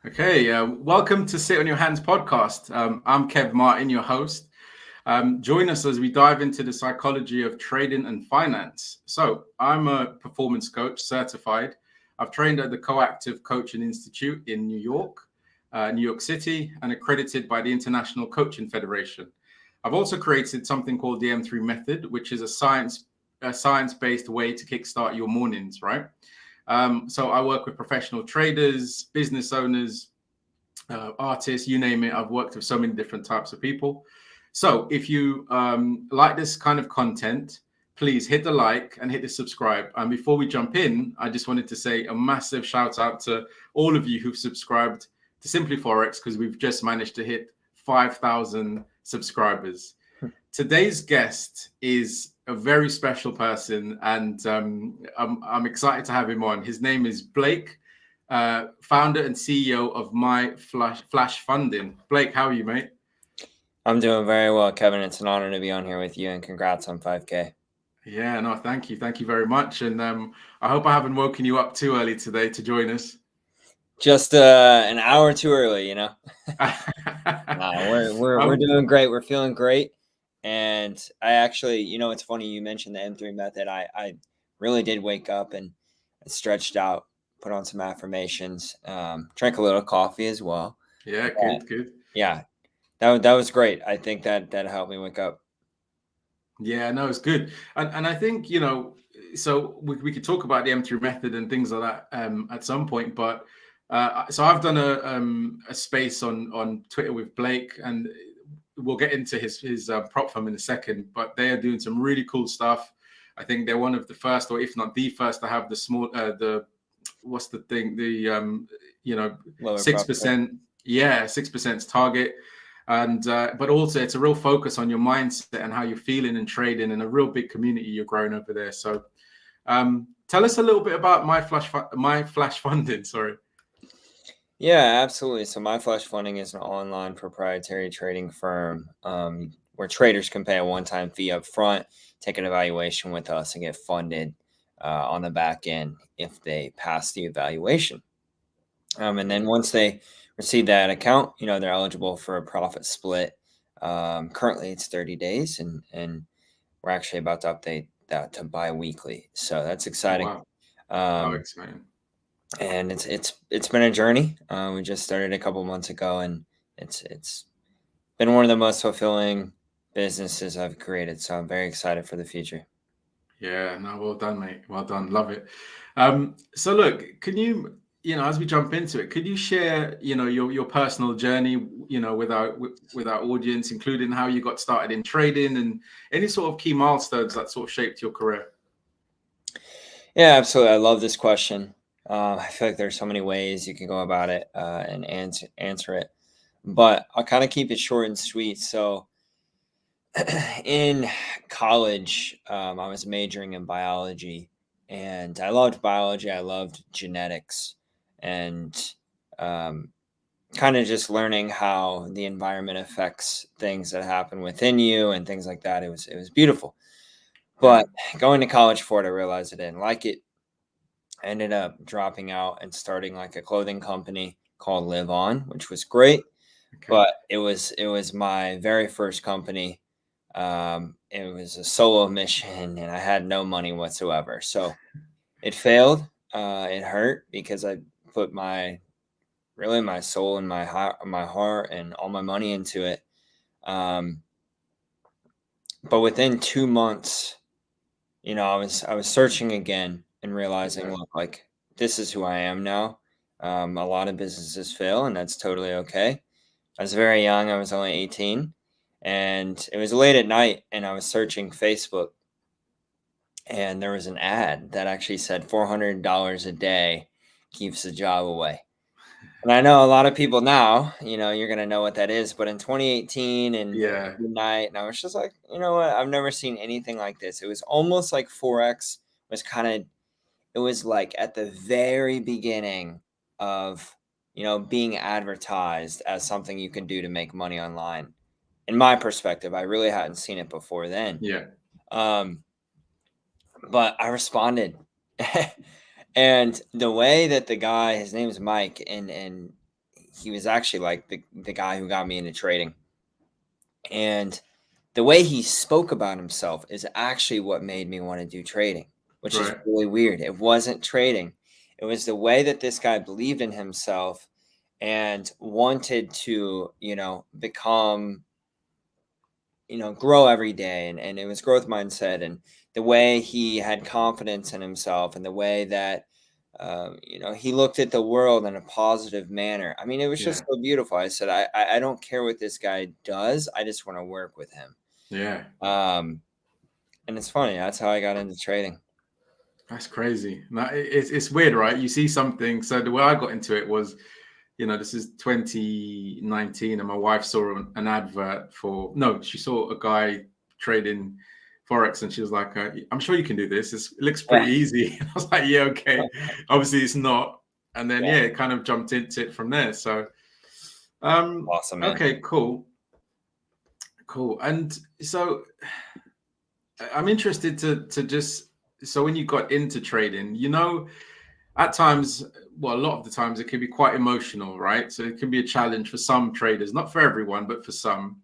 Okay, welcome to Sit on Your Hands podcast. I'm Kev Martin, your host. Join us as we dive into the psychology of trading and finance. So, I'm a performance coach, certified. I've trained at the Coactive Coaching Institute in New York City, and accredited by the International Coaching Federation. I've also created something called the M3 Method, which is a science-based way to kickstart your mornings, right? So I work with professional traders, business owners, artists, you name it. I've worked with so many different types of people. So if you like this kind of content, please hit the like and hit the subscribe. And before we jump in, I just wanted to say a massive shout out to all of you who've subscribed to Simply Forex, because we've just managed to hit 5,000 subscribers. Today's guest is a very special person, and I'm excited to have him on. His name is Blake, founder and CEO of My Flash Funding. Blake, how are you, mate? I'm doing very well, Kevin. It's an honor to be on here with you, and congrats on 5K. Yeah, no, thank you. Thank you very much. And I hope I haven't woken you up too early today to join us. Just an hour too early, No, we're doing great. We're feeling great. And I actually, it's funny you mentioned the M3 method. I really did wake up and stretched out, put on some affirmations, drank a little coffee as well. Yeah, good. Yeah, that was great. I think that helped me wake up. Yeah, no, it's good. And I think, so we could talk about the M3 method and things like that at some point. But so I've done a space on Twitter with Blake, and we'll get into his prop firm in a second. But they are doing some really cool stuff. I think they're one of the first, or if not the first, to have the small what's the thing, the 6%. Yeah, 6% target. And but also it's a real focus on your mindset and how you're feeling and trading, and a real big community you're growing over there. So tell us a little bit about My Flash Funding. Sorry. Yeah, absolutely. So My Flash Funding is an online proprietary trading firm where traders can pay a one-time fee up front, take an evaluation with us, and get funded on the back end if they pass the evaluation. And then once they receive that account, they're eligible for a profit split. Currently, it's 30 days, and we're actually about to update that to bi-weekly. So that's exciting. Oh, wow. Exciting. And it's been a journey. We just started a couple months ago, and it's been one of the most fulfilling businesses I've created. So I'm very excited for the future. Yeah, no, well done, mate. Well done. Love it. So look, can you, as we jump into it, could you share, your personal journey, with our audience, including how you got started in trading and any sort of key milestones that sort of shaped your career? Yeah, absolutely. I love this question. I feel like there's so many ways you can go about it and answer it, but I'll kind of keep it short and sweet. So in college, I was majoring in biology, and I loved biology. I loved genetics, and kind of just learning how the environment affects things that happen within you and things like that. It was beautiful. But going to college for it, I realized I didn't like it. I ended up dropping out and starting like a clothing company called Live On, which was great. Okay. But it was my very first company. It was a solo mission, and I had no money whatsoever. So it failed. It hurt because I put my soul and my heart and all my money into it. But within 2 months, I was searching again and realizing, look, like, this is who I am now. A lot of businesses fail, and that's totally okay. I was very young. I was only 18, and it was late at night, and I was searching Facebook, and there was an ad that actually said $400 a day keeps the job away. And I know a lot of people now, you're going to know what that is, but in 2018 and midnight, and I was just like, you know what? I've never seen anything like this. It was almost like Forex was it was like at the very beginning of, being advertised as something you can do to make money online. In my perspective, I really hadn't seen it before then. Yeah. But I responded. And the way that the guy, his name's Mike, and he was actually like the guy who got me into trading. And the way he spoke about himself is actually what made me want to do trading, which is Right. really weird. It wasn't trading. It was the way that this guy believed in himself and wanted to, become, grow every day. And it was growth mindset, and the way he had confidence in himself, and the way that, he looked at the world in a positive manner. I mean, it was just Yeah. so beautiful. I said, I don't care what this guy does. I just want to work with him. Yeah. And it's funny. That's how I got into trading. That's crazy. Now, it's weird, right? You see something. So the way I got into it was, this is 2019, and my wife saw an advert she saw a guy trading Forex, and she was like, I'm sure you can do this. It looks pretty easy. And I was like, yeah, okay. Obviously, it's not. And then, it kind of jumped into it from there. So, Awesome, man. okay, cool. And so I'm interested to just, so when you got into trading, at times, well, a lot of the times it can be quite emotional, right? So it can be a challenge for some traders, not for everyone, but for some.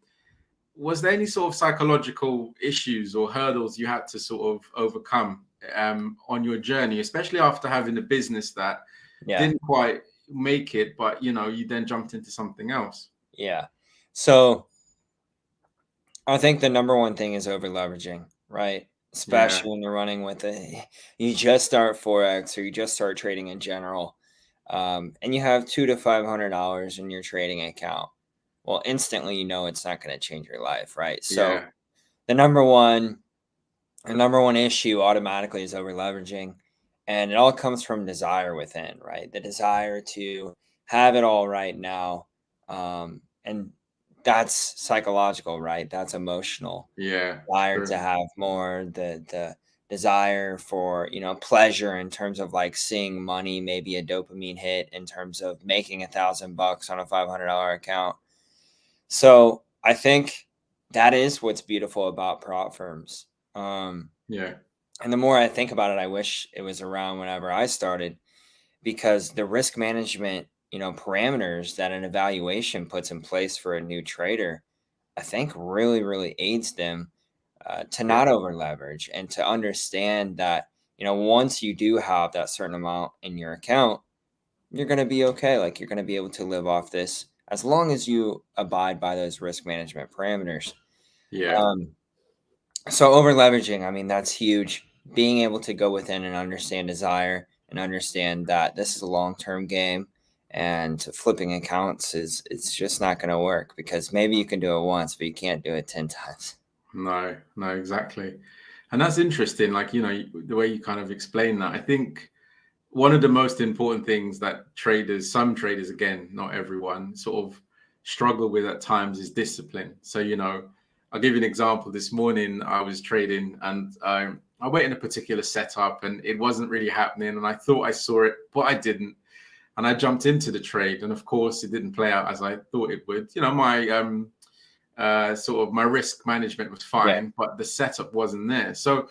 Was there any sort of psychological issues or hurdles you had to sort of overcome on your journey, especially after having a business that didn't quite make it, but you then jumped into something else? Yeah. So I think the number one thing is over leveraging, right? Especially when you're running with you just start Forex, or you just start trading in general, and you have $200 to $500 in your trading account. Well, instantly, it's not going to change your life, right? So the number one issue automatically is over leveraging, and it all comes from desire within, right? The desire to have it all right now, and that's psychological, right? That's emotional. Desire to have more, the desire for, pleasure in terms of like seeing money, maybe a dopamine hit in terms of making $1,000 on a $500 account. So I think that is what's beautiful about prop firms. And the more I think about it, I wish it was around whenever I started, because the risk management, parameters that an evaluation puts in place for a new trader, I think really, really aids them to not over leverage, and to understand that, once you do have that certain amount in your account, you're going to be okay. Like, you're going to be able to live off this as long as you abide by those risk management parameters. So over leveraging, I mean, that's huge. Being able to go within and understand desire, and understand that this is a long-term game, and flipping accounts it's just not going to work, because maybe you can do it once, but you can't do it 10 times. No, exactly. And that's interesting. Like, the way you kind of explain that, I think one of the most important things that some traders, again, not everyone, sort of struggle with at times is discipline. So, I'll give you an example. This morning I was trading, and I went in a particular setup, and it wasn't really happening. And I thought I saw it, but I didn't. And I jumped into the trade. And of course, it didn't play out as I thought it would. My sort of my risk management was fine, but the setup wasn't there. So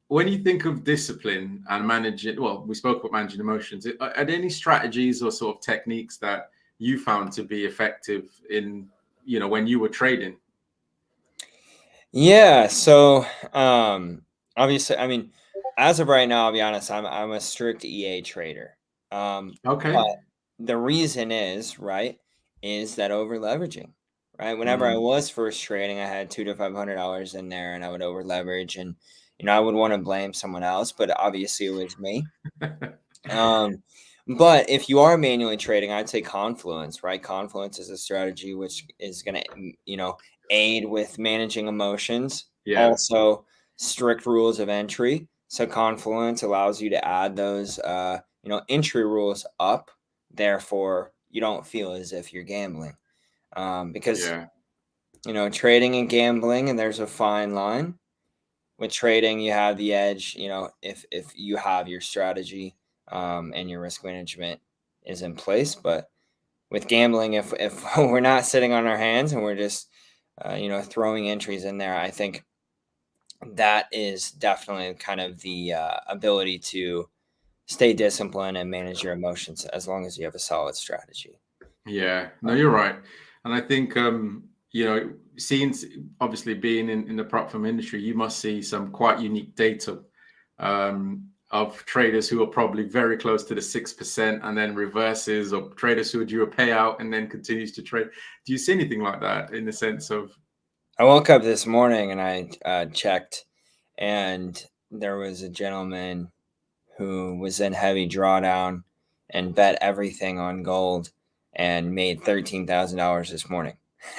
when you think of discipline and managing, well, we spoke about managing emotions. Are there any strategies or sort of techniques that you found to be effective in, when you were trading? Yeah. So, obviously, I mean, as of right now, I'll be honest, I'm a strict EA trader. Okay. But the reason is, right, is that over leveraging, right? Whenever I was first trading, I had $200 to $500 in there, and I would over leverage, and, I would want to blame someone else, but obviously it was me. But if you are manually trading, I'd say Confluence, right? Confluence is a strategy which is going to, aid with managing emotions. Also, strict rules of entry. So Confluence allows you to add those, entry rules up. Therefore, you don't feel as if you're gambling, because trading and gambling, and there's a fine line. With trading, you have the edge. If you have your strategy, and your risk management is in place. But with gambling, if we're not sitting on our hands and we're just throwing entries in there, I think that is definitely kind of the ability to stay disciplined and manage your emotions, as long as you have a solid strategy. Yeah, no, you're right. And I think, seeing, obviously being in the prop firm industry, you must see some quite unique data of traders who are probably very close to the 6% and then reverses, or traders who are due a payout and then continues to trade. Do you see anything like that in the sense of? I woke up this morning and I checked, and there was a gentleman who was in heavy drawdown and bet everything on gold and made $13,000 this morning.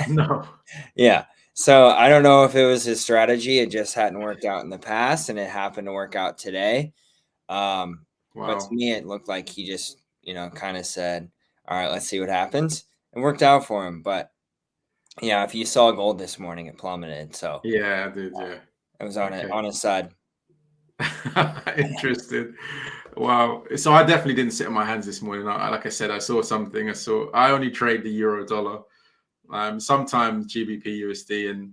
No. Yeah. So I don't know if it was his strategy. It just hadn't worked out in the past, and it happened to work out today. But to Wow. me, it looked like he just, kind of said, all right, let's see what happens. It worked out for him. But yeah, if you saw gold this morning, it plummeted. So Yeah, I did. Yeah. it was Okay. on his side. Interesting. Wow. So I definitely didn't sit on my hands this morning. Like I said, I saw something. I only trade the euro dollar, sometimes GBP USD, and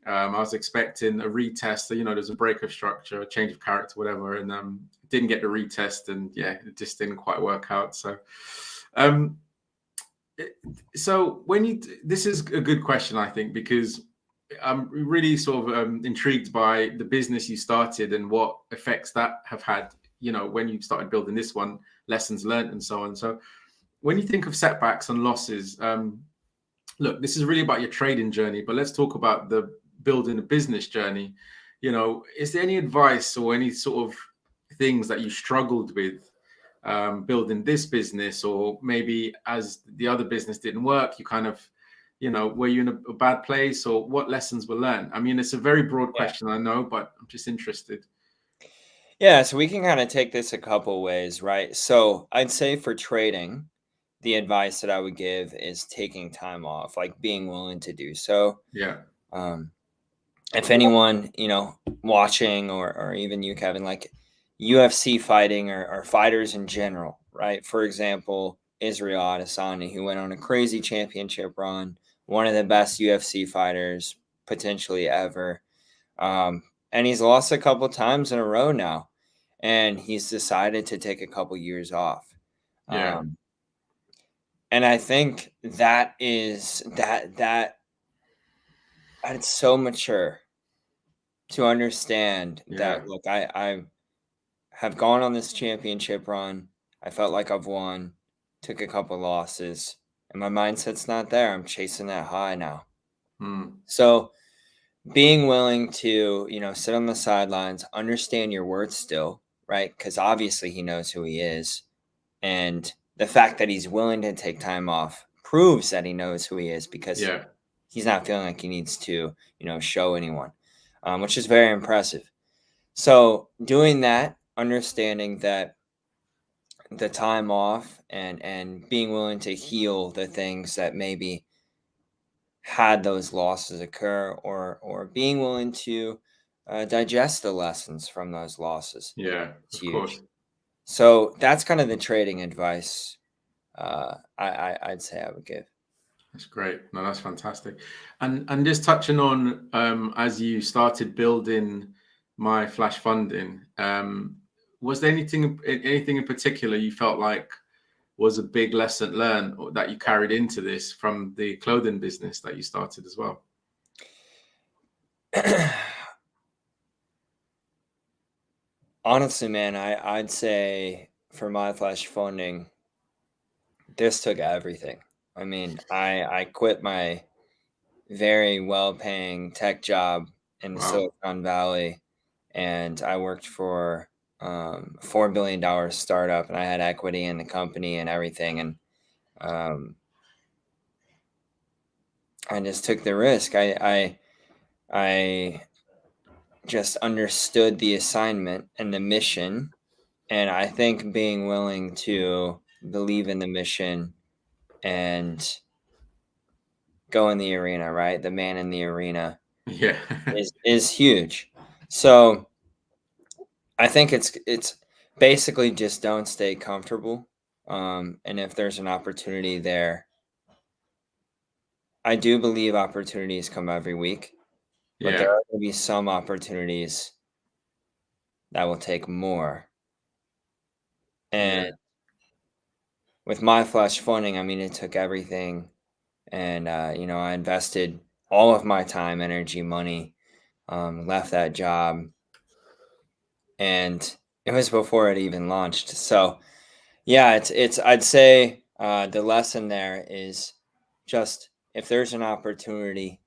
I was expecting a retest. There's a break of structure, a change of character, whatever, and didn't get the retest, and yeah, it just didn't quite work out. Um, so this is a good question, I think, because I'm really sort of intrigued by the business you started and what effects that have had, when you started building this one, lessons learned and so on. So when you think of setbacks and losses, look, this is really about your trading journey, but let's talk about the building a business journey. Is there any advice or any sort of things that you struggled with building this business, or maybe as the other business didn't work, you kind of, were you in a bad place, or what lessons were learned? I mean, it's a very broad Yeah. question, I know, but I'm just interested. Yeah. So we can kind of take this a couple ways, right? So I'd say for trading, the advice that I would give is taking time off, like being willing to do so. Yeah. Um, if anyone, watching, or even you, Kevin, like UFC fighting, or fighters in general, right? For example, Israel Adesanya, who went on a crazy championship run, one of the best UFC fighters potentially ever. And he's lost a couple times in a row now, and he's decided to take a couple years off. Yeah. And I think that is that it's so mature to understand Yeah. that, look, I have gone on this championship run. I felt like I've won, took a couple losses, and my mindset's not there. I'm chasing that high now. Mm. So being willing to, sit on the sidelines, understand your worth still, right? Because obviously he knows who he is. And the fact that he's willing to take time off proves that he knows who he is, because Yeah. he's not feeling like he needs to, show anyone, which is very impressive. So doing that, understanding that the time off, and being willing to heal the things that maybe had those losses occur, or being willing to digest the lessons from those losses. Yeah. It's Of course. huge. So that's kind of the trading advice I'd say I would give. That's great. No, that's fantastic. And just touching on, as you started building my flash funding, was there anything in particular you felt like was a big lesson learned, or that you carried into this from the clothing business that you started as well? Honestly, man, I'd say for my flash funding, this took everything. I mean, I quit my very well-paying tech job in Wow. Silicon Valley, and I worked for $4 billion startup, and I had equity in the company and everything, and um, I just took the risk. I just understood the assignment and the mission, and I think being willing to believe in the mission and go in the arena, right? The man in the arena Yeah. is huge. So I think it's basically just don't stay comfortable. And if there's an opportunity there, I do believe opportunities come every week, but there Yeah. are going to be some opportunities that will take more. And Yeah. with my flash funding, I mean, it took everything. And, I invested all of my time, energy, money, left that job. And it was before it even launched. So, yeah, I'd say the lesson there is just if there's an opportunity,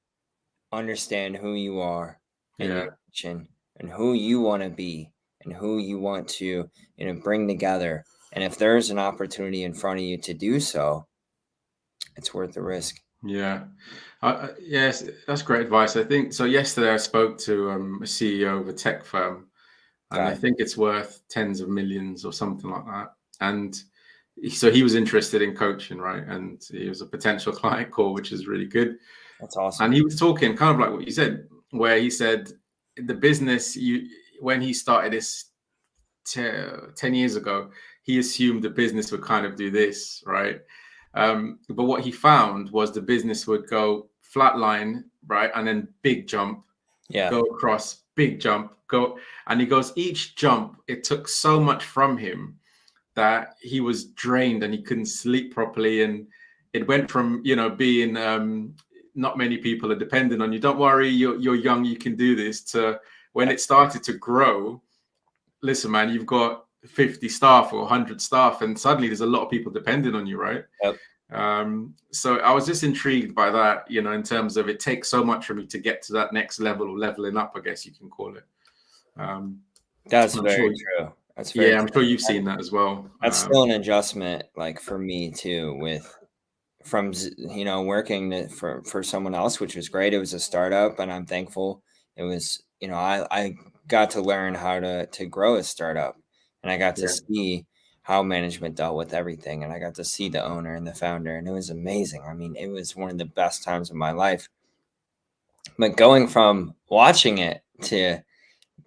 understand who you are and your Yeah. mission and who you want to be and who you want to, bring together. And if there's an opportunity in front of you to do so, it's worth the risk. Yeah. Yes, that's great advice. I think so. Yesterday, I spoke to a CEO of a tech firm, and I Got it. think it's worth tens of millions or something like that. And so he was interested in coaching, right? And he was a potential client call, which is really good. That's And awesome. he was talking kind of like what you said, where he said the business when he started this 10 years ago, he assumed the business would kind of do this, right? But what he found was the business would go flatline, right? And then big jump, Yeah. go across, big jump, go. And he goes, each jump, it took so much from him that he was drained and he couldn't sleep properly. And it went from, being not many people are dependent on you. Don't worry, you're young, you can do this, to when Yep. it started to grow, listen, man, you've got 50 staff or 100 staff, and suddenly there's a lot of people depending on you, right? Yep. So I was just intrigued by that, in terms of it takes so much for me to get to that next level, or leveling up, I guess you can call it. That's I'm very sure, true. That's very yeah, I'm true. sure you've seen that as well. That's still an adjustment, like for me too, working for someone else, which was great. It was a startup, and I'm thankful. It was, I got to learn how to grow a startup, and I got to Yeah, see how management dealt with everything, and I got to see the owner and the founder, and it was amazing. I mean, it was one of the best times of my life. But going from watching it to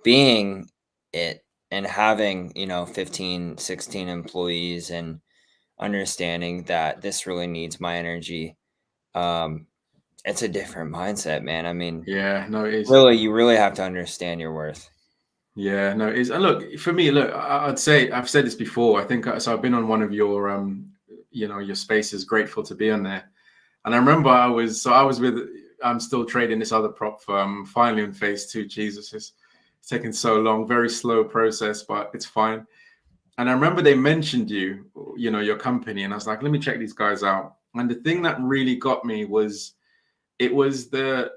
being it and having, 15, 16 employees and understanding that this really needs my energy, um, it's a different mindset, man. I mean, yeah, no, it is. really, you really have to understand your worth. Yeah, no, it is. And look, for me, look, I'd say I've said this before. I think so. I've been on one of your, your spaces. Grateful to be on there. And I remember I'm still trading this other prop firm, finally in phase two. Jesus, it's taking so long, very slow process, but it's fine. And I remember they mentioned your company, and I was like, let me check these guys out. And the thing that really got me was it was the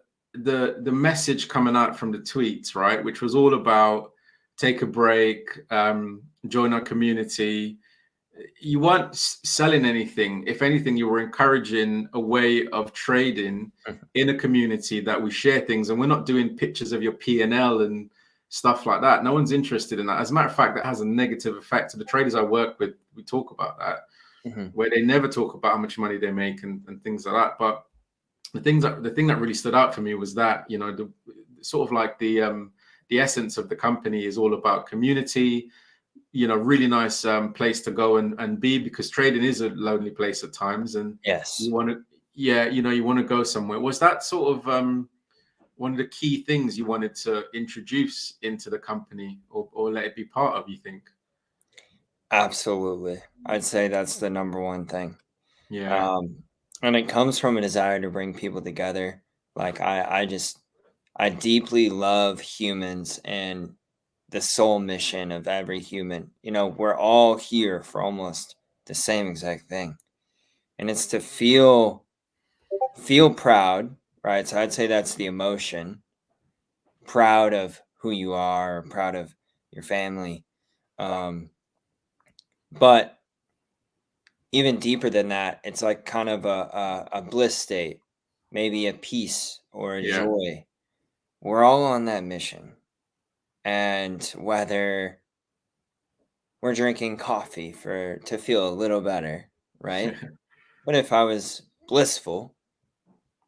message coming out from the tweets, right? Which was all about take a break, join our community. You weren't selling anything. If anything, you were encouraging a way of trading Mhm. in a community that we share things, and we're not doing pictures of your P&L and stuff like that. No one's interested in that. As a matter of fact, that has a negative effect. To the traders I work with, we talk about that, Mhm. where they never talk about how much money they make and things like that. But the thing that really stood out for me was that, the sort of like the essence of the company is all about community, really nice place to go and be, because trading is a lonely place at times, and you Yes, want to, yeah, you want to go somewhere. Was that sort of one of the key things you wanted to introduce into the company, or let it be part of, you think? absolutely. I'd say that's the number one thing. Yeah, Um, and it comes from a desire to bring people together. Like I deeply love humans and the soul mission of every human. We're all here for almost the same exact thing. And it's to feel proud, right? So I'd say that's the emotion, proud of who you are, proud of your family. Um, but even deeper than that, it's like kind of a bliss state, maybe a peace or a yeah, joy. We're all on that mission. And whether we're drinking coffee to feel a little better, right? But if I was blissful,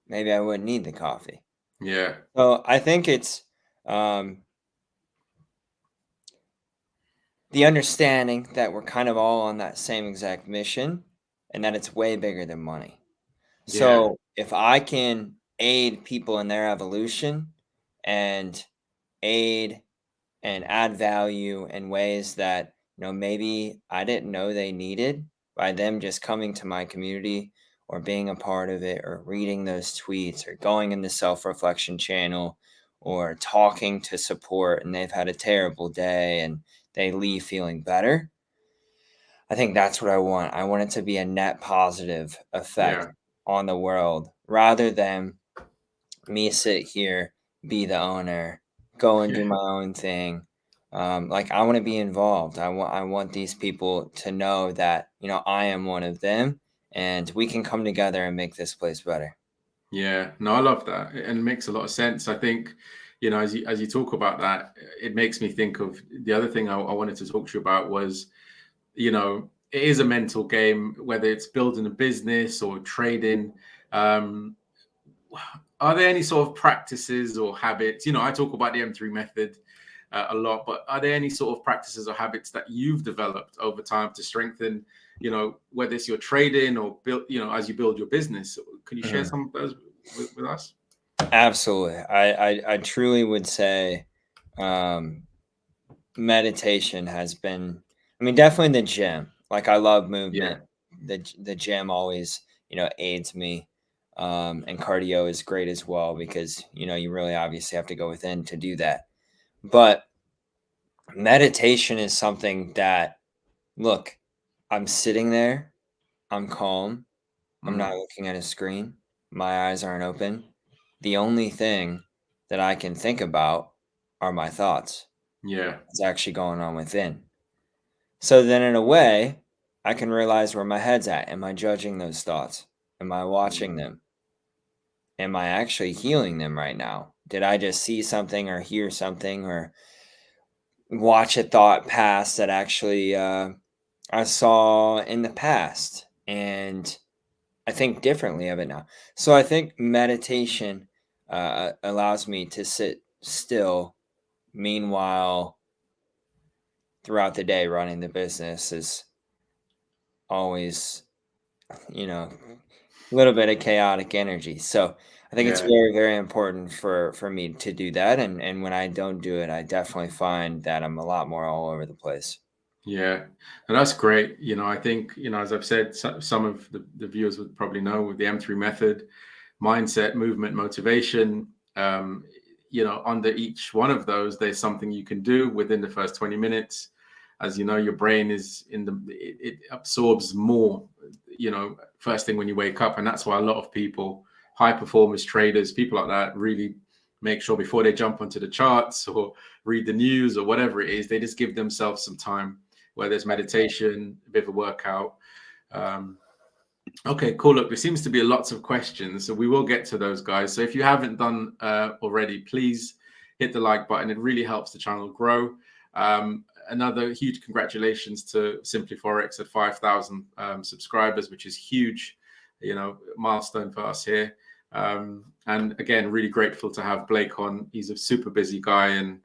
maybe I wouldn't need the coffee. yeah, So I think it's um, the understanding that we're kind of all on that same exact mission and that it's way bigger than money. yeah, So if I can aid people in their evolution and aid and add value in ways that maybe I didn't know they needed, by them just coming to my community or being a part of it or reading those tweets or going in the self-reflection channel or talking to support and they've had a terrible day and they leave feeling better. I think that's what I want. I want it to be a net positive effect Yeah. on the world rather than me sit here, be the owner, go and do Yeah. my own thing. Like I want to be involved. I want these people to know that, I am one of them and we can come together and make this place better. Yeah, no, I love that, and it makes a lot of sense. I think, as you talk about that, it makes me think of the other thing I wanted to talk to you about was, it is a mental game, whether it's building a business or trading. Um, are there any sort of practices or habits? I talk about the M3 method a lot, but are there any sort of practices or habits that you've developed over time to strengthen, whether it's your trading or build, as you build your business? Can you share Mhm. some of those with us? Absolutely. I truly would say meditation has been, I mean, definitely the gym. Like I love Yeah, movement. The gym always, aids me. And cardio is great as well because, you really obviously have to go within to do that. But meditation is something that, look, I'm sitting there, I'm calm, I'm not mm, looking at a screen, my eyes aren't open. The only thing that I can think about are my thoughts. yeah, What's actually going on within. So then, in a way, I can realize where my head's at. Am I judging those thoughts? Am I watching mm, them? Am I actually healing them right now? Did I just see something or hear something or watch a thought pass that actually I saw in the past? And I think differently of it now. So I think meditation allows me to sit still. Meanwhile, throughout the day, running the business is always, a little bit of chaotic energy. So I think it's yeah. very, very important for me to do that. And when I don't do it, I definitely find that I'm a lot more all over the place. Yeah, and that's great. I think, as I've said, some of the viewers would probably know with the M3 method, mindset, movement, motivation. Under each one of those, there's something you can do within the first 20 minutes. As you know, your brain is it absorbs more, first thing when you wake up. And that's why a lot of people, high performers, traders, people like that, really make sure before they jump onto the charts or read the news or whatever it is, they just give themselves some time where there's meditation, a bit of a workout. Um, okay, cool. Look, there seems to be lots of questions, so we will get to those, guys. So if you haven't done already, please hit the like button. It really helps the channel grow. Another huge congratulations to Simply Forex at 5,000 subscribers, which is huge, milestone for us here. And again, really grateful to have Blake on. He's a super busy guy, and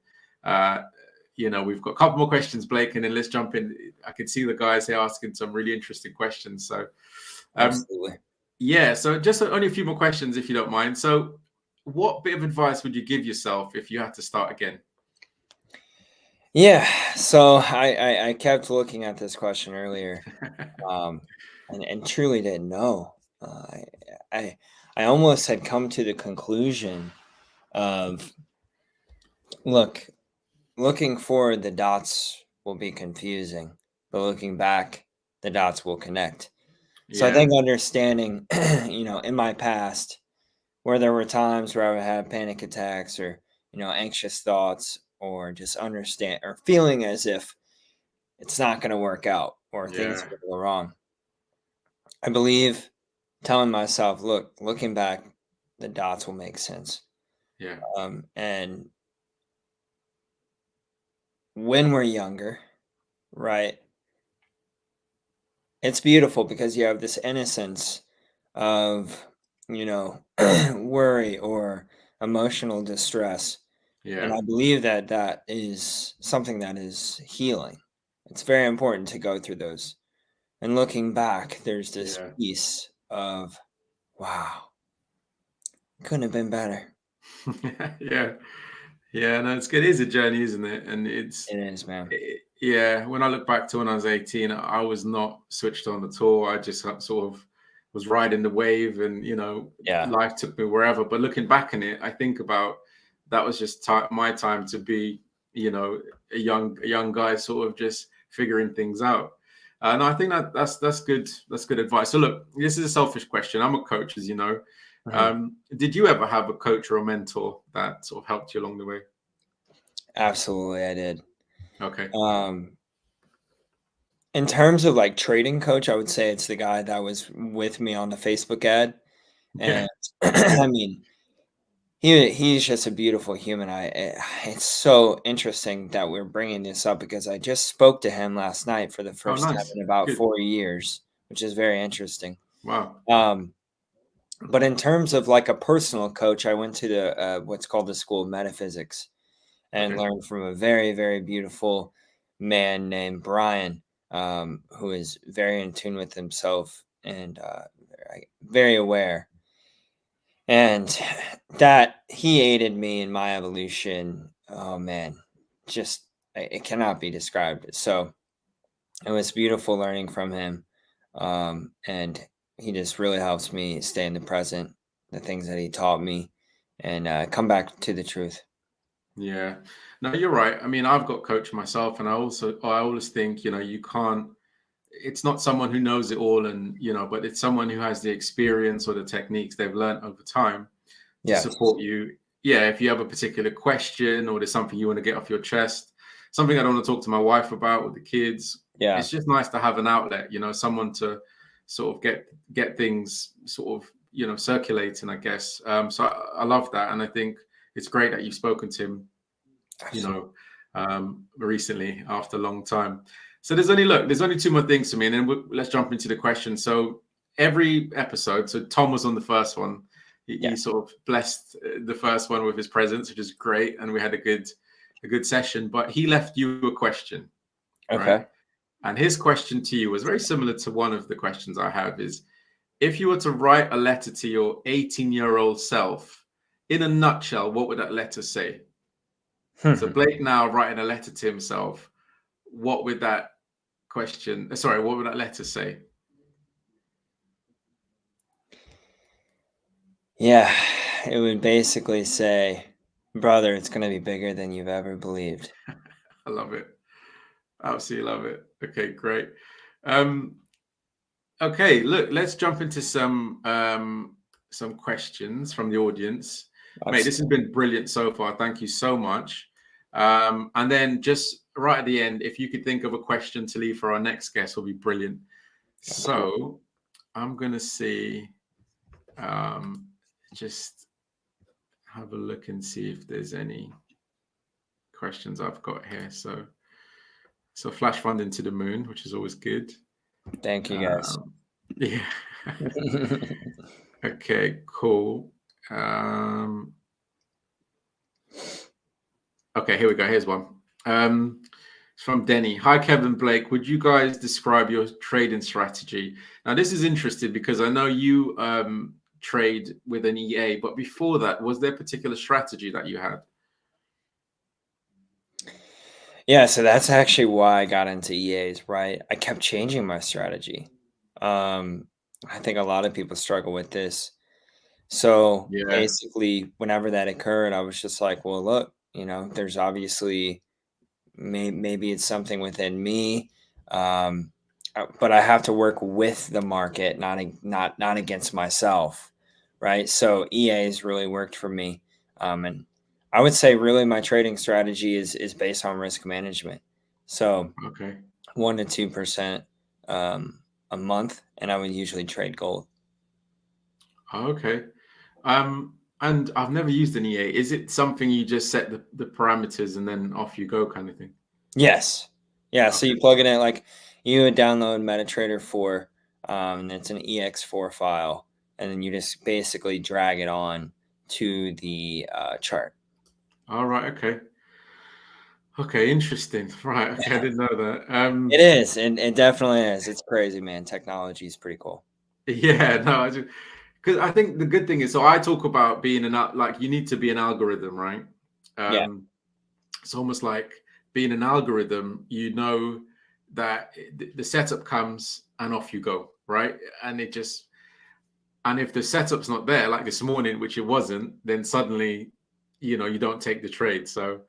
we've got a couple more questions, Blake, and then let's jump in. I can see the guys here asking some really interesting questions. So, Absolutely. yeah, so just only a few more questions, if you don't mind. So, what bit of advice would you give yourself if you had to start again? Yeah. So I kept looking at this question earlier, um, and truly didn't know. I I almost had come to the conclusion of, look, looking forward, the dots will be confusing, but looking back, the dots will connect. So I Yeah, think understanding, in my past, where there were times where I would have panic attacks or, anxious thoughts or just understand or feeling as if it's not going to work out or things yeah, are going to go wrong. I believe telling myself, look, looking back, the dots will make sense. yeah, And when we're younger, right, it's beautiful because you have this innocence of, worry or emotional distress. And yeah, I believe that that is something that is healing. It's very important to go through those. And looking back, there's this yeah, piece of, wow, couldn't have been better. yeah, yeah. No, it's good. It is a journey, isn't it? And It is, man. Yeah, when I look back to when I was 18, I was not switched on at all. I just sort of was riding the wave, and Yeah. life took me wherever. But looking back on it, I think about that was just my time to be, a young guy, sort of just figuring things out. And I think that's good. That's good advice. So look, this is a selfish question. I'm a coach, as you know. Mhm. Did you ever have a coach or a mentor that sort of helped you along the way? Absolutely, I did. Okay. Um, in terms of like trading coach, I would say it's the guy that was with me on the Facebook ad. Yeah. And I mean, he's just a beautiful human. It's so interesting that we're bringing this up because I just spoke to him last night for the Oh, first time nice. in about Good. 4 years, which is very interesting. Wow. Um, but in terms of like a personal coach, I went to the what's called the School of Metaphysics and Okay. learned from a very, very beautiful man named Brian, who is very in tune with himself and very aware. And that he aided me in my evolution. Oh man, just it cannot be described. So it was beautiful learning from him, and he just really helps me stay in the present, the things that he taught me, and come back to the truth. Yeah. No, you're right. I mean, I've got coach myself, and I always think, you can't. It's not someone who knows it all, and but it's someone who has the experience or the techniques they've learned over time to Yes. support you. Yeah, if you have a particular question or there's something you want to get off your chest, something I don't want to talk to my wife about with the kids, Yeah. it's just nice to have an outlet, someone to sort of get things sort of, circulating, I guess. So I love that. And I think it's great that you've spoken to him, you Absolutely. know, recently after a long time. So there's only two more things to me, and then let's jump into the question. So every episode, so Tom was on the first one. He Yeah. sort of blessed the first one with his presence, which is great, and we had a good session. But he left you a question, right? Okay. And his question to you was very similar to one of the questions I have: is if you were to write a letter to your 18-year-old self, in a nutshell, what would that letter say? So Blake now writing a letter to himself, what would that what would that letter say? Yeah, it would basically say, "Brother, it's gonna be bigger than you've ever believed." I love it. Absolutely love it. Okay, great. Um, okay, look, let's jump into some questions from the audience. Mate, this has Absolutely. been brilliant so far. Thank you so much. And then just right at the end, if you could think of a question to leave for our next guest, will be brilliant. Absolutely. So I'm gonna see, just have a look and see if there's any questions I've got here. So flash funding to the moon, which is always good. Thank you, guys. Um, yeah. Okay, cool. Okay, here we go. Here's one. It's from Denny. Hi, Kevin Blake. Would you guys describe your trading strategy? Now, this is interesting because I know you trade with an EA, but before that, was there a particular strategy that you had? Yeah, so that's actually why I got into EAs, right? I kept changing my strategy. Um, I think a lot of people struggle with this. So Yeah. basically, whenever that occurred, I was just like, well, look, there's obviously maybe it's something within me, but I have to work with the market, not against myself, right? So EA's really worked for me, and I would say really my trading strategy is based on risk management. So Okay. 1 to 2% a month, and I would usually trade gold. Okay. And I've never used an EA. Is it something you just set the parameters and then off you go kind of thing? Yes. Yeah, so Okay. you plug it in like you would download MetaTrader 4, and it's an EX4 file, and then you just basically drag it on to the chart. All right. Okay. Okay. Interesting. Right. Okay. I didn't know that. It is, and it definitely is. It's crazy, man. Technology is pretty cool. Yeah. No. Because I think the good thing is, so I talk about being like you need to be an algorithm, right? Yeah. Um, it's almost like being an algorithm, you know that the setup comes and off you go, right? And if the setup's not there, like this morning, which it wasn't, then suddenly, you don't take the trade. So,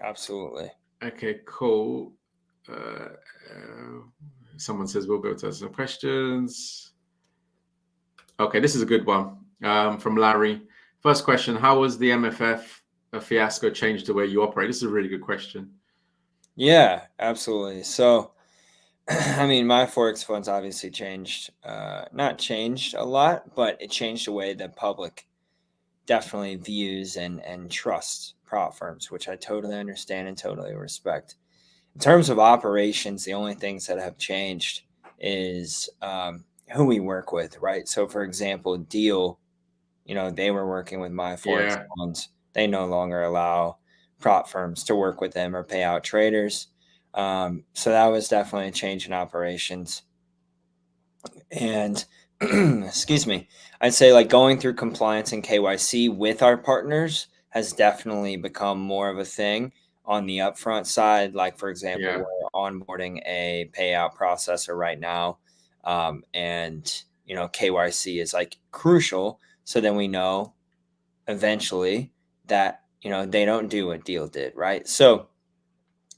Absolutely. okay, cool. Someone says we'll go to some questions. Okay, this is a good one from Larry. First question: how was the MFF fiasco changed the way you operate? This is a really good question. Yeah, absolutely. So, I mean, my Forex funds obviously changed, not changed a lot, but it changed the way the public definitely views and trusts prop firms, which I totally understand and totally respect. In terms of operations, the only things that have changed is who we work with, right? So, for example, Deal, they were working with my Forex Yeah, funds. They no longer allow prop firms to work with them or pay out traders. So that was definitely a change in operations. And excuse me, I'd say like going through compliance and KYC with our partners has definitely become more of a thing on the upfront side. Like, for example, yeah, we're onboarding a payout processor right now. And, KYC is like crucial. So then we know eventually that, they don't do what Deal did, right? So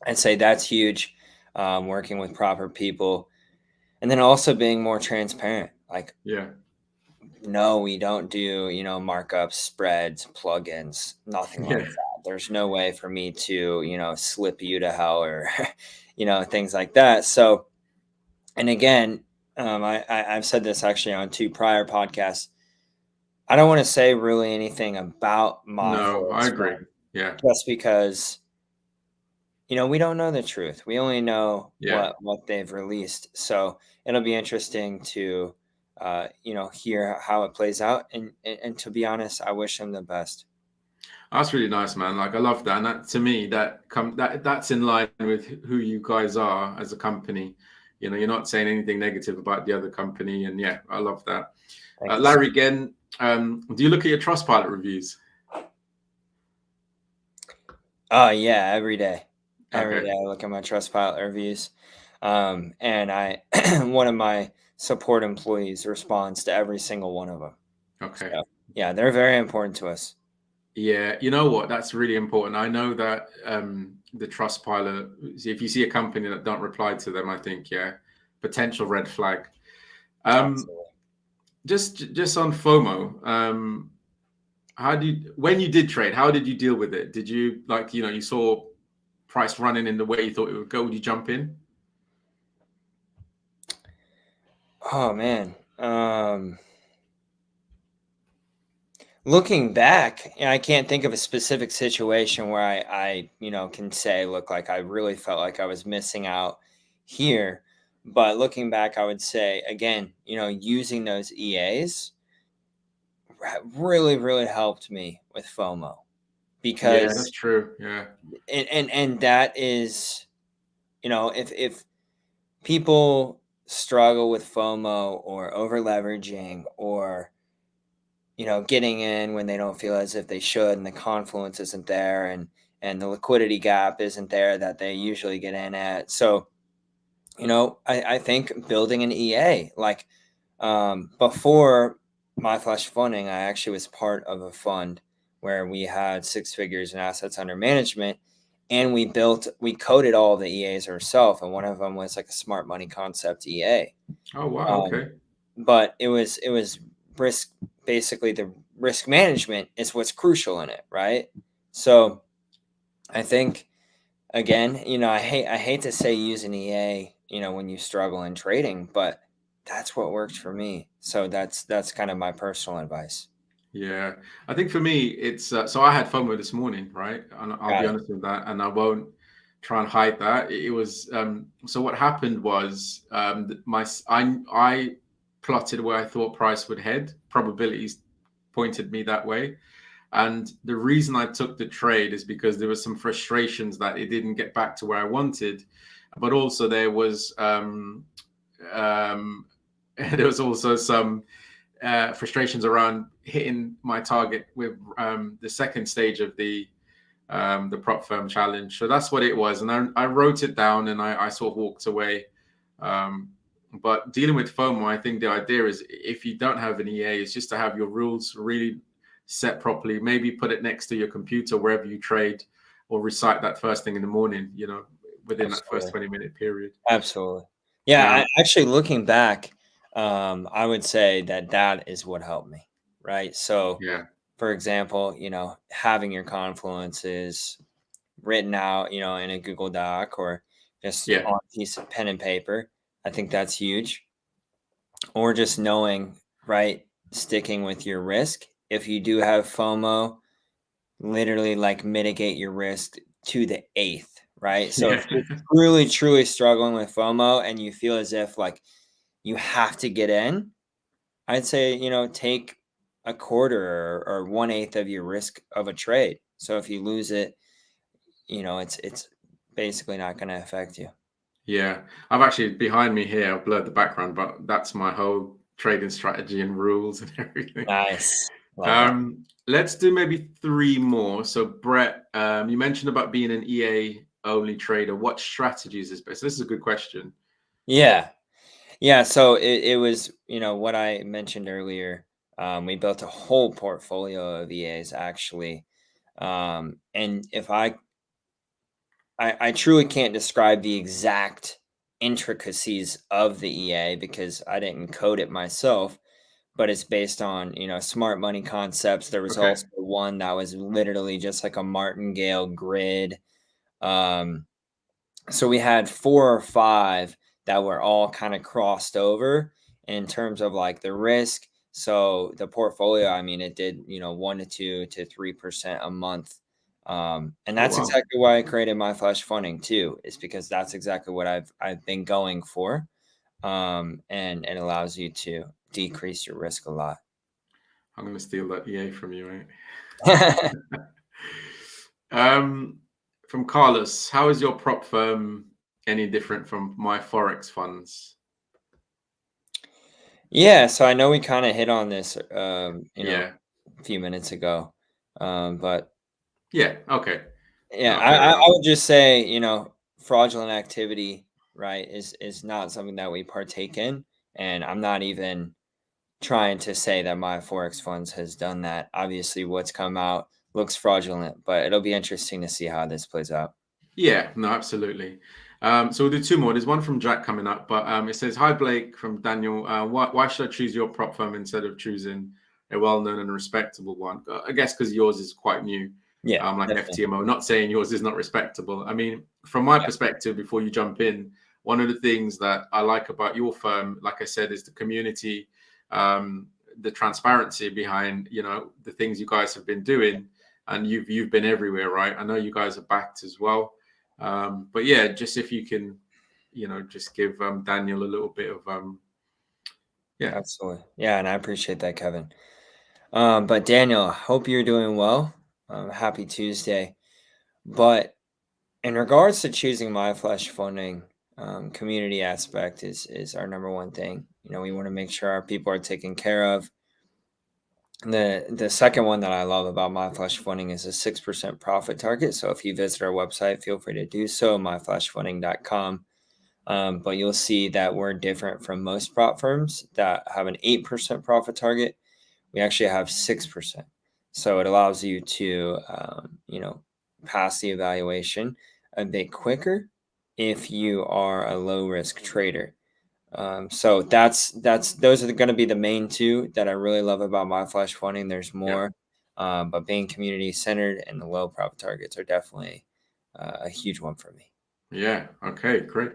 I'd say that's huge, working with proper people. And then also being more transparent. Like, yeah, no, we don't do, markups, spreads, plugins, nothing like yeah. that. There's no way for me to, slip you to hell or, things like that. So, and again, I've said this actually on 2 prior podcasts. I don't want to say really anything about my No, I Forex agree. fund Yeah, just because, we don't know the truth. We only know yeah. what they've released. So it'll be interesting to, hear how it plays out. And to be honest, I wish him the best. That's really nice, man. Like I love that, and that to me that's in line with who you guys are as a company. You're not saying anything negative about the other company, and yeah, I love that. Thank you. Larry, again, do you look at your Trustpilot reviews? Oh yeah, every day. Every Okay, day I look at my Trustpilot reviews. And I one of my support employees responds to every single one of them. okay. So yeah, they're very important to us. Yeah, you know what? That's really important. I know that the Trustpilot, if you see a company that don't reply to them, I think, yeah, potential red flag. Um, Absolutely. just on FOMO, when you did trade, how did you deal with it? Did you you saw price running in the way you thought it would go? Would you jump in? Oh man. Looking back, I can't think of a specific situation where I can say, look, like I really felt like I was missing out here. But looking back, I would say again, using those EAs really, really helped me with FOMO Yeah, that's because, true. Yeah, and that is, if people struggle with FOMO or over leveraging or getting in when they don't feel as if they should, and the confluence isn't there, and the liquidity gap isn't there that they usually get in at. So, I think building an EA, like, before my flash funding, I actually was part of a fund where we had 6 figures in assets under management, and we coded all the EAs ourselves, and one of them was like a smart money concept EA. oh wow, Um, okay. but it was risk, basically the risk management is what's crucial in it, right? So I think again, I hate to say use an EA, when you struggle in trading, but that's what worked for me. So that's kind of my personal advice. Yeah, I think for me, it's so I had FOMO this morning, right? And I'll Got be it. honest with that, and I won't try and hide that. It was so what happened was I plotted where I thought price would head. Probabilities pointed me that way, and the reason I took the trade is because there was some frustrations that it didn't get back to where I wanted, but also there was um, there was also some frustrations around hitting my target with the second stage of the the prop firm challenge. So that's what it was. And I wrote it down and I sort of walked away. But dealing with FOMO, I think the idea is if you don't have an EA, it's just to have your rules really set properly. Maybe put it next to your computer wherever you trade, or recite that first thing in the morning, within that first 20-minute period. Absolutely. Yeah, actually looking back, I would say that is what helped me, right? So, for example, having your confluences written out, in a Google Doc or just on a piece of pen and paper, I think that's huge. Or just knowing, right, sticking with your risk. If you do have FOMO, literally like mitigate your risk to the 8th, right? So if you're really, truly struggling with FOMO and you feel as if like you have to get in, I'd say, take a quarter or 1/8 of your risk of a trade. So if you lose it, it's basically not going to affect you. Yeah, I've actually behind me here, I've blurred the background, but that's my whole trading strategy and rules and everything. Nice. Love that. Let's do maybe 3 more. So Brett, you mentioned about being an EA only trader. What strategies is best? This is a good question. Yeah. So it was, what I mentioned earlier. We built a whole portfolio of EAs actually. And if I truly can't describe the exact intricacies of the EA because I didn't code it myself, but it's based on, smart money concepts. There was also one that was literally just like a martingale grid. So we had 4 or 5 that were all kind of crossed over in terms of like the risk. So the portfolio, I mean, it did, 1 to 2 to 3% a month. And that's exactly why I created my flash funding too, is because that's exactly what I've been going for. And it allows you to decrease your risk a lot. I'm going to steal that EA from you, right? From Carlos, how is your prop firm any different from my Forex funds? Yeah, so I know we kind of hit on this, a few minutes ago, but okay. Yeah, I would just say, fraudulent activity, right, is not something that we partake in, and I'm not even trying to say that my Forex funds has done that. Obviously, what's come out looks fraudulent, but it'll be interesting to see how this plays out. Yeah, no, absolutely. So we'll do 2 more. There's one from Jack coming up, but it says, "Hi Blake," from Daniel. Why should I choose your prop firm instead of choosing a well-known and respectable one? I guess because yours is quite new. Yeah, Like definitely. FTMO. Not saying yours is not respectable. I mean, from my perspective, before you jump in, one of the things that I like about your firm, like I said, is the community, the transparency behind, the things you guys have been doing, and you've been everywhere, right? I know you guys are backed as well. But yeah, just if you can, just give Daniel a little bit of Absolutely. Yeah, and I appreciate that, Kevin. But Daniel, hope you're doing well. Happy Tuesday. But in regards to choosing my flash funding, community aspect is our number one thing. We want to make sure our people are taken care of. The second one that I love about my flash funding is a 6% profit target. So if you visit our website, feel free to do so, myflashfunding.com. But you'll see that we're different from most prop firms that have an 8% profit target. We actually have 6%. So it allows you to, pass the evaluation a bit quicker if you are a low risk trader. So those are going to be the main 2 that I really love about my flash funding. There's more, but being community centered and the low profit targets are definitely a huge one for me. Yeah. Okay. Great.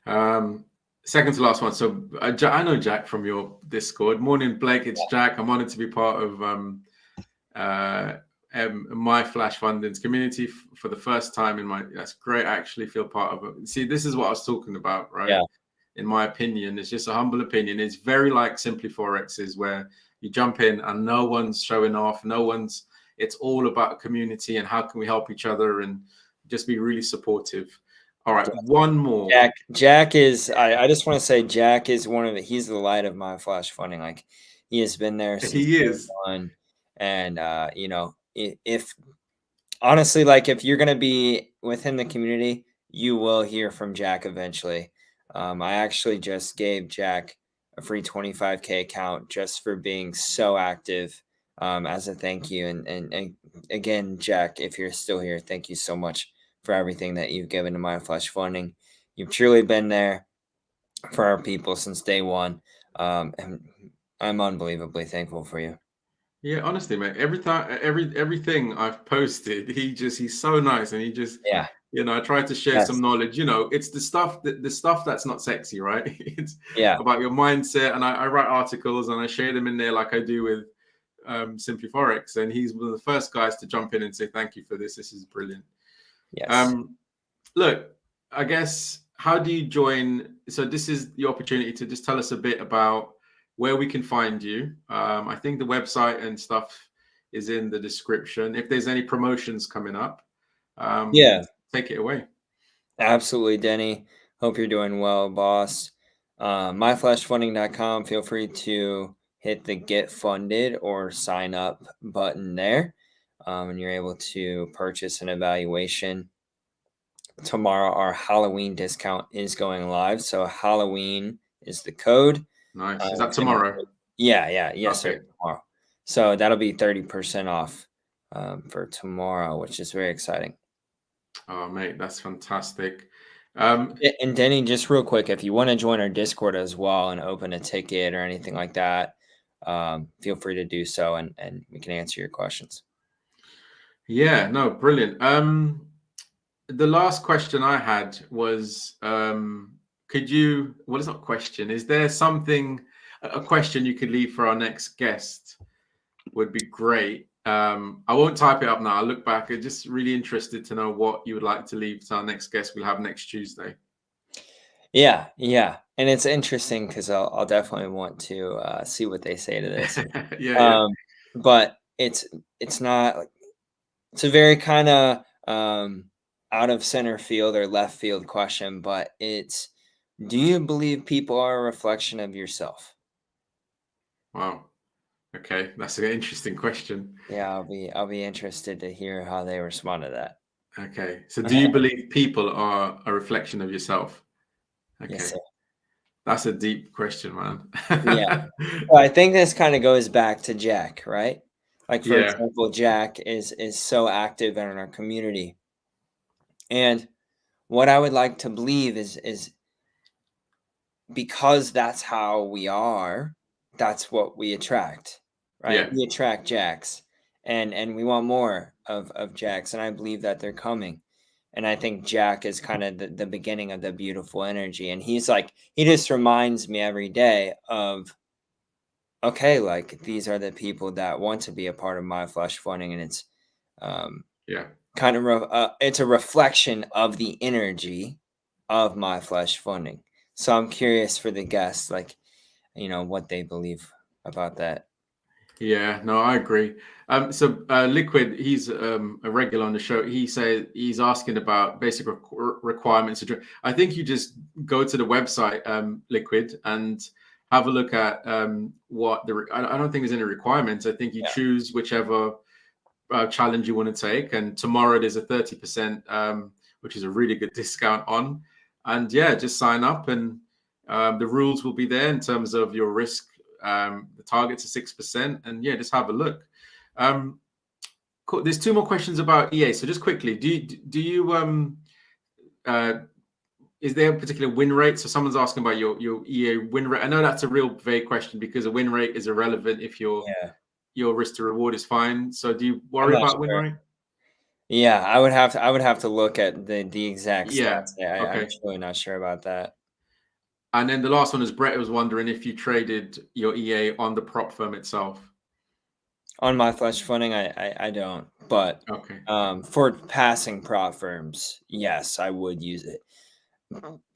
Second to last one. So I know Jack from your Discord. Morning, Blake. It's Jack. I'm honored to be part of my Flash Funding's community for the first time in my. That's great. I actually feel part of it. See, this is what I was talking about, right? Yeah. In my opinion, it's just a humble opinion. It's very like Simply Forex is where you jump in and no one's showing off. It's all about a community and how can we help each other and just be really supportive. All right, one more. Jack is. I just want to say Jack is he's the light of my flash funding. Like he has been there since he is. day one, and if honestly, like if you're gonna be within the community, you will hear from Jack eventually. I actually just gave Jack a free 25K account just for being so active, as a thank you. And again, Jack, if you're still here, thank you so much for everything that you've given to My Flesh Funding. You've truly been there for our people since day one, and I'm unbelievably thankful for you. Yeah, honestly, mate. Every time, everything I've posted, he's so nice, and he just, Yeah. I try to share some Yes. knowledge. It's the stuff that's not sexy, right? It's Yeah. about your mindset, and I write articles and I share them in there like I do with Simply Forex, and he's one of the first guys to jump in and say thank you for this. This is brilliant. Yes. Look, I guess, how do you join? So this is the opportunity to just tell us a bit about where we can find you. I think the website and stuff is in the description. If there's any promotions coming up, Yeah. take it away. Absolutely, Denny. Hope you're doing well, boss. Myflashfunding.com. Feel free to hit the get funded or sign up button there. And you're able to purchase an evaluation. Tomorrow, our Halloween discount is going live. So, Halloween is the code. Nice. Is that It's gonna, tomorrow? yeah. Yes, sir. Okay. Tomorrow. So, that'll be 30% off for tomorrow, which is very exciting. Oh, mate, that's fantastic. And Denny, just real quick, if you want to join our Discord as well and open a ticket or anything like that, feel free to do so, and we can answer your questions. Yeah, no, brilliant. The last question I had was, could you, well, it's not a question. Is there a question you could leave for our next guest? Would be great. I won't type it up now. I'll look back. I'm just really interested to know what you would like to leave to our next guest we'll have next Tuesday. Yeah, and it's interesting because I'll definitely want to see what they say to this. Yeah. But it's not like, it's a very kind of out of center field or left field question, but it's, do you believe people are a reflection of yourself? Wow. Okay, that's an interesting question. Yeah, I'll be interested to hear how they respond to that. Okay, so do you believe people are a reflection of yourself? Okay, Yes, sir. that's a deep question, man. Yeah. Well, I think this kind of goes back to Jack, right? Like for Yeah, example, Jack is so active in our community. And what I would like to believe is because that's how we are, that's what we attract, right? yeah, We attract Jacks, and we want more of Jacks, and I believe that they're coming. And I think Jack is kind of the beginning of the beautiful energy. And he's like, he just reminds me every day of, okay, like these are the people that want to be a part of My Flesh Funding. And it's yeah. kind of, it's a reflection of the energy of My Flesh Funding. So I'm curious for the guests, like, what they believe about that. Yeah, no, I agree. So Liquid, he's a regular on the show. He said he's asking about basic requirements. I think you just go to the website, Liquid, and have a look at what I don't think there's any requirements. I think you Yeah. choose whichever challenge you want to take, and tomorrow there's a 30%, which is a really good discount on. And yeah, just sign up, and the rules will be there in terms of your risk. The target's are 6%, and yeah, just have a look. Cool. There's two more questions about EA. So just quickly, do you uh, is there a particular win rate? So someone's asking about your EA win rate. I know that's a real vague question because a win rate is irrelevant if Yeah. your risk to reward is fine. So do you I'm worry not about win sure. rate? Yeah, I would have to look at the exact Yeah. stats. I'm Okay. truly not sure about that. And then the last one is Brett was wondering if you traded your EA on the prop firm itself. On My Flesh Funding, I don't. But Okay. for passing prop firms, yes, I would use it.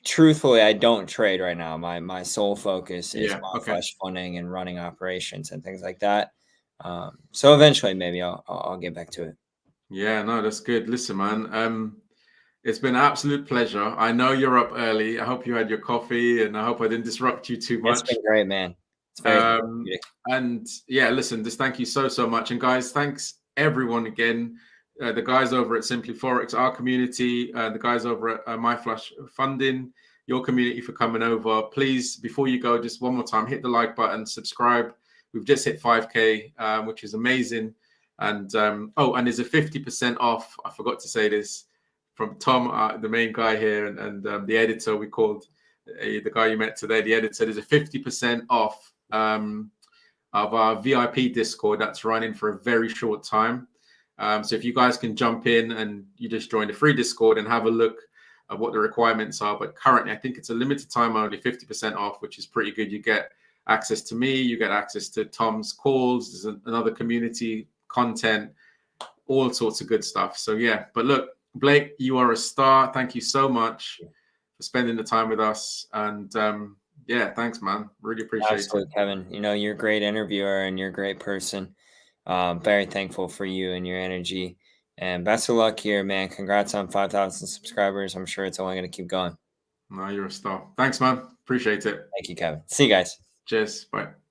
Truthfully, I don't trade right now. My sole focus is Yeah. My Okay. Flesh Funding and running operations and things like that. So eventually, maybe I'll get back to it. Yeah. No, that's good. Listen, man. It's been an absolute pleasure. I know you're up early. I hope you had your coffee, and I hope I didn't disrupt you too It's much. been great, man. It's very therapeutic. And yeah, listen, just thank you so much. And guys, thanks everyone again. the guys over at Simply Forex, our community, the guys over at My Flush Funding, your community for coming over. Please, before you go, just one more time, hit the like button, subscribe. We've just hit 5K, which is amazing. And and there's a 50% off. I forgot to say this from Tom, the main guy here, and the editor we called, the guy you met today, the editor. There's a 50% off of our VIP Discord that's running for a very short time. So if you guys can jump in and you just join the free Discord and have a look at what the requirements are. But currently, I think it's a limited time only, 50% off, which is pretty good. You get access to me, you get access to Tom's calls, there's another community content, all sorts of good stuff. So yeah, but look, Blake, you are a star. Thank you so much for spending the time with us. And yeah, thanks, man. Really appreciate it. Kevin. You know, you're a great interviewer and you're a great person. Very thankful for you and your energy. And best of luck here, man. Congrats on 5,000 subscribers. I'm sure it's only going to keep going. No, you're a star. Thanks, man. Appreciate it. Thank you, Kevin. See you guys. Cheers. Bye.